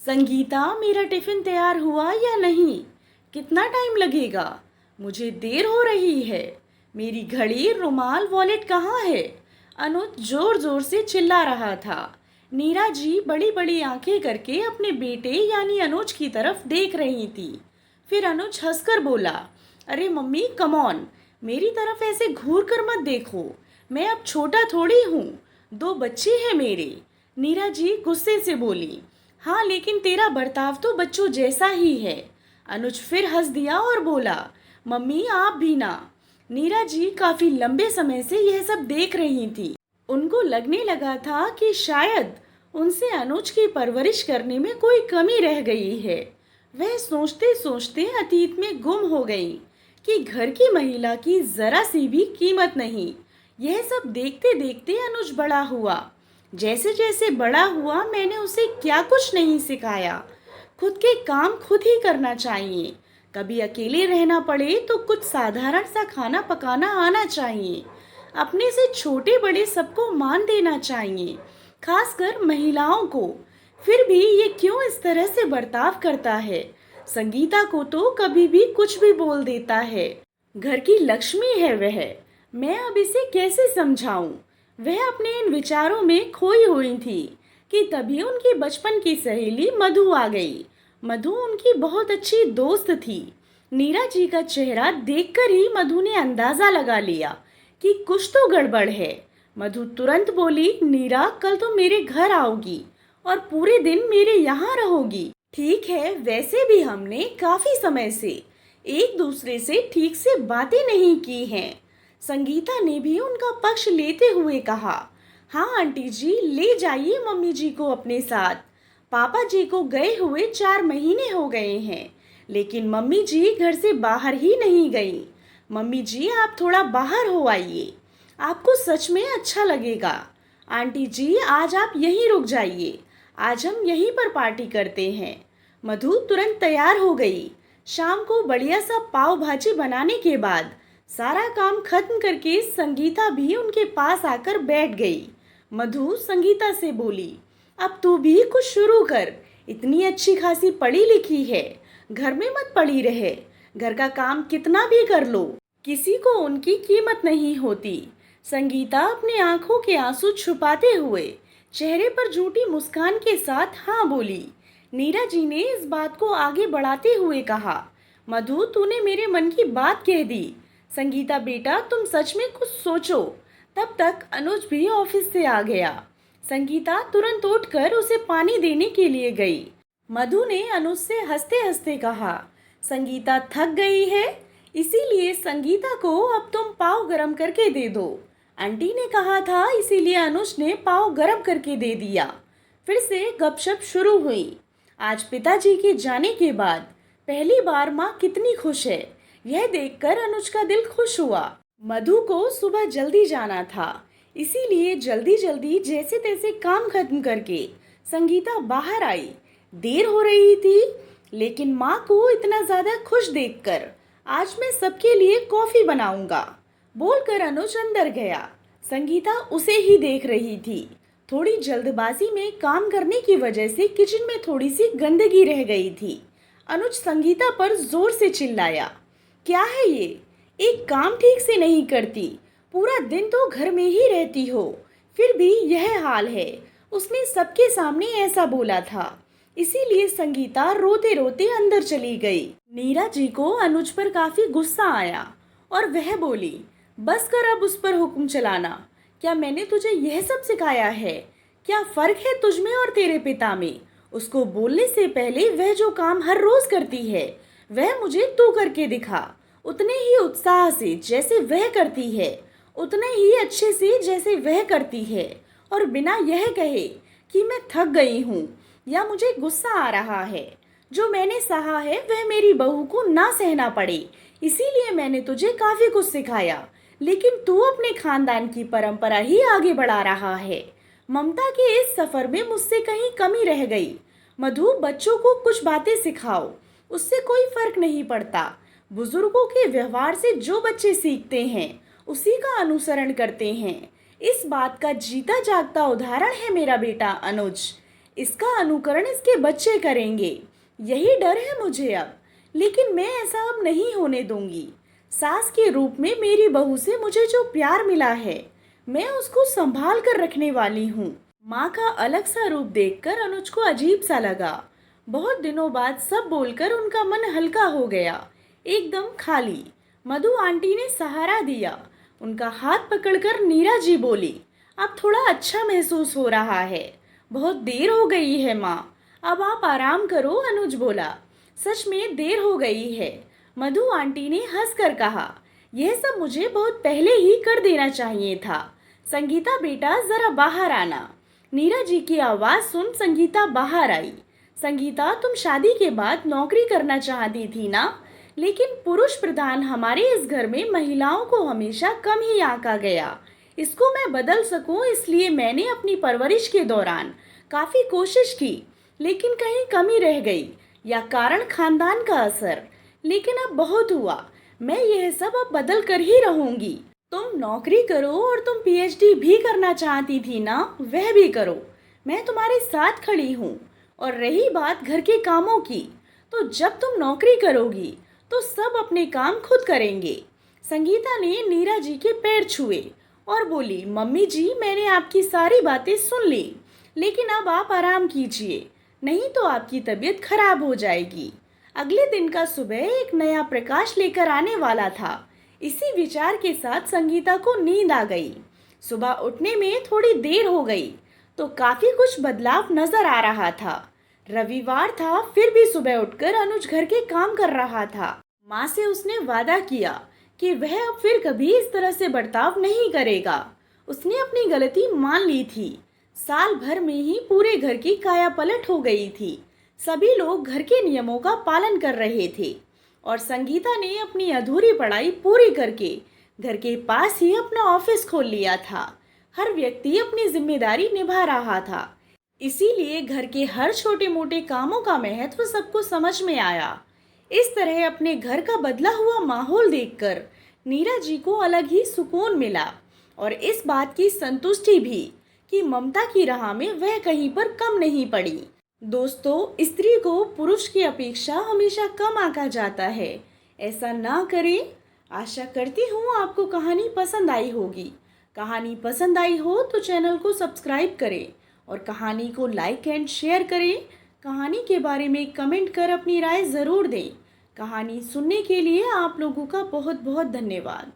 संगीता, मेरा टिफ़िन तैयार हुआ या नहीं? कितना टाइम लगेगा? मुझे देर हो रही है। मेरी घड़ी, रुमाल, वॉलेट कहाँ है? अनुज जोर जोर से चिल्ला रहा था। नीरा जी बड़ी बड़ी आंखें करके अपने बेटे यानी अनुज की तरफ देख रही थी। फिर अनुज हंसकर बोला, अरे मम्मी, कम ऑन, मेरी तरफ ऐसे घूर कर मत देखो। मैं अब छोटा थोड़ी हूँ, दो बच्चे हैं मेरे। नीरा जी गुस्से से बोली, हाँ लेकिन तेरा बर्ताव तो बच्चों जैसा ही है। अनुज फिर हंस दिया और बोला, मम्मी आप भी ना। नीरा जी काफी लंबे समय से यह सब देख रही थी। उनको लगने लगा था कि शायद उनसे अनुज की परवरिश करने में कोई कमी रह गई है। वह सोचते सोचते अतीत में गुम हो गई कि घर की महिला की जरा सी भी कीमत नहीं। यह सब देखते देखते अनुज बड़ा हुआ। जैसे जैसे बड़ा हुआ मैंने उसे क्या कुछ नहीं सिखाया। खुद के काम खुद ही करना चाहिए। कभी अकेले रहना पड़े तो कुछ साधारण सा खाना पकाना आना चाहिए। अपने से छोटे बड़े सबको मान देना चाहिए, खासकर महिलाओं को। फिर भी ये क्यों इस तरह से बर्ताव करता है? संगीता को तो कभी भी कुछ भी बोल देता है। घर की लक्ष्मी है वह। मैं अब इसे कैसे समझाऊं? वह अपने इन विचारों में खोई हुई थी कि तभी उनकी बचपन की सहेली मधु आ गई। मधु उनकी बहुत अच्छी दोस्त थी। नीरा जी का चेहरा देखकर ही मधु ने अंदाजा लगा लिया कि कुछ तो गड़बड़ है। मधु तुरंत बोली, नीरा, कल तो मेरे घर आओगी और पूरे दिन मेरे यहाँ रहोगी। ठीक है, वैसे भी हमने काफी समय से एक दूसरे से ठीक से बातें नहीं की हैं। संगीता ने भी उनका पक्ष लेते हुए कहा, हाँ आंटी जी, ले जाइए मम्मी जी को अपने साथ। पापा जी को गए हुए 4 महीने हो गए हैं, लेकिन मम्मी जी घर से बाहर ही नहीं गई। मम्मी जी आप थोड़ा बाहर हो आइए, आपको सच में अच्छा लगेगा। आंटी जी आज आप यहीं रुक जाइए, आज हम यहीं पर पार्टी करते हैं। मधु तुरंत तैयार हो गई। शाम को बढ़िया सा पाव भाजी बनाने के बाद सारा काम खत्म करके संगीता भी उनके पास आकर बैठ गई। मधु संगीता से बोली, अब तू भी कुछ शुरू कर। इतनी अच्छी खासी पढ़ी लिखी है, घर में मत पड़ी रहे। घर का काम कितना भी कर लो, किसी को उनकी कीमत नहीं होती। संगीता अपने आंखों के आंसू छुपाते हुए चेहरे पर झूठी मुस्कान के साथ हाँ बोली। नीरा जी ने इस बात को आगे बढ़ाते हुए कहा, मधु तूने मेरे मन की बात कह दी। संगीता बेटा, तुम सच में कुछ सोचो। तब तक अनुज भी ऑफिस से आ गया। संगीता तुरंत उठकर उसे पानी देने के लिए गई। मधु ने अनुज से हंसते हंसते कहा, संगीता थक गई है, इसीलिए संगीता को अब तुम पाव गरम करके दे दो। आंटी ने कहा था, इसीलिए अनुज ने पाव गरम करके दे दिया। फिर से गपशप शुरू हुई। आज पिताजी के जाने के बाद पहली बार माँ कितनी खुश है, यह देखकर अनुज का दिल खुश हुआ। मधु को सुबह जल्दी जाना था, इसीलिए जल्दी जल्दी जैसे तैसे काम खत्म करके संगीता बाहर आई। देर हो रही थी, लेकिन माँ को इतना ज़्यादा खुश देखकर आज मैं सबके लिए कॉफ़ी बनाऊंगा बोलकर अनुज अंदर गया। संगीता उसे ही देख रही थी। थोड़ी जल्दबाजी में काम करने की वजह से किचन में थोड़ी सी गंदगी रह गई थी। अनुज संगीता पर जोर से चिल्लाया, क्या है ये? एक काम ठीक से नहीं करती, पूरा दिन तो घर में ही रहती हो, फिर भी यह हाल है। उसने सबके सामने ऐसा बोला था, इसीलिए संगीता रोते रोते अंदर चली गई। नीरा जी को अनुज पर काफी गुस्सा आया और वह बोली, बस कर अब उस पर हुक्म चलाना। क्या मैंने तुझे यह सब सिखाया है? क्या फर्क है तुझ में और तेरे पिता में? उसको बोलने से पहले वह जो काम हर रोज करती है वह मुझे तू करके दिखा, उतने ही उत्साह से जैसे वह करती है, उतने ही अच्छे से जैसे वह करती है, और बिना यह कहे कि मैं थक गई हूँ या मुझे गुस्सा आ रहा है। जो मैंने सहा है वह मेरी बहू को ना सहना पड़े, इसीलिए मैंने तुझे काफी कुछ सिखाया, लेकिन तू अपने खानदान की परंपरा ही आगे बढ़ा रहा है। ममता के इस सफर में मुझसे कहीं कमी रह गई। मधु, बच्चों को कुछ बातें सिखाओ, उससे कोई फर्क नहीं पड़ता। बुजुर्गों के व्यवहार से जो बच्चे सीखते हैं उसी का अनुसरण करते हैं। इस बात का जीता जागता उदाहरण है मेरा बेटा अनुज। इसका अनुकरण इसके बच्चे करेंगे। यही डर है मुझे अब, लेकिन मैं ऐसा अब नहीं होने दूंगी। सास के रूप में मेरी बहू से मुझे जो प्यार मिला है, मैं उसको संभाल कर रखने वाली हूँ। माँ का अलग सा रूप देखकर अनुज को अजीब सा लगा। बहुत दिनों बाद सब बोलकर उनका मन हल्का हो गया, एकदम खाली। मधु आंटी ने सहारा दिया। उनका हाथ पकड़कर नीरा जी बोली, अब थोड़ा अच्छा महसूस हो रहा है। बहुत देर हो गई है माँ, अब आप आराम करो, अनुज बोला। सच में देर हो गई है, मधु आंटी ने हंसकर कहा। यह सब मुझे बहुत पहले ही कर देना चाहिए था। संगीता बेटा जरा बाहर आना। नीरा जी की आवाज़ सुन संगीता बाहर आई। संगीता, तुम शादी के बाद नौकरी करना चाहती थी ना? लेकिन पुरुष प्रधान हमारे इस घर में महिलाओं को हमेशा कम ही आंका गया। इसको मैं बदल सकूं, इसलिए मैंने अपनी परवरिश के दौरान काफ़ी कोशिश की, लेकिन कहीं कमी रह गई, या कारण खानदान का असर। लेकिन अब बहुत हुआ, मैं यह सब अब बदल कर ही रहूंगी। तुम नौकरी करो, और तुम पीएचडी भी करना चाहती थी ना, वह भी करो। मैं तुम्हारे साथ खड़ी हूँ। और रही बात घर के कामों की, तो जब तुम नौकरी करोगी तो सब अपने काम खुद करेंगे। संगीता ने नीरा जी के पैर छुए और बोली, मम्मी जी, मैंने आपकी सारी बातें सुन ली, लेकिन अब आप आराम कीजिए, नहीं तो आपकी तबीयत खराब हो जाएगी। अगले दिन का सुबह एक नया प्रकाश लेकर आने वाला था। इसी विचार के साथ संगीता को नींद आ गई। सुबह उठने में थोड़ी देर हो गई, तो काफी कुछ बदलाव नजर आ रहा था। रविवार था, फिर भी सुबह उठकर अनुज घर के काम कर रहा था। माँ से उसने वादा किया कि वह अब फिर कभी इस तरह से बर्ताव नहीं करेगा। उसने अपनी गलती मान ली थी। साल भर में ही पूरे घर की कायापलट हो गई थी। सभी लोग घर के नियमों का पालन कर रहे थे, और संगीता ने अपनी अधूरी पढ़ाई पूरी करके घर के पास ही अपना ऑफिस खोल लिया था। हर व्यक्ति अपनी जिम्मेदारी निभा रहा था, इसीलिए घर के हर छोटे मोटे कामों का महत्व सबको समझ में आया। इस तरह अपने घर का बदला हुआ माहौल देखकर नीरा जी को अलग ही सुकून मिला, और इस बात की संतुष्टि भी कि ममता की राह में वह कहीं पर कम नहीं पड़ी। दोस्तों, स्त्री को पुरुष की अपेक्षा हमेशा कम आंका जाता है। ऐसा ना करें। आशा करती हूँ आपको कहानी पसंद आई होगी। कहानी पसंद आई हो तो चैनल को सब्सक्राइब करें और कहानी को लाइक एंड शेयर करें। कहानी के बारे में कमेंट कर अपनी राय ज़रूर दें। कहानी सुनने के लिए आप लोगों का बहुत बहुत धन्यवाद।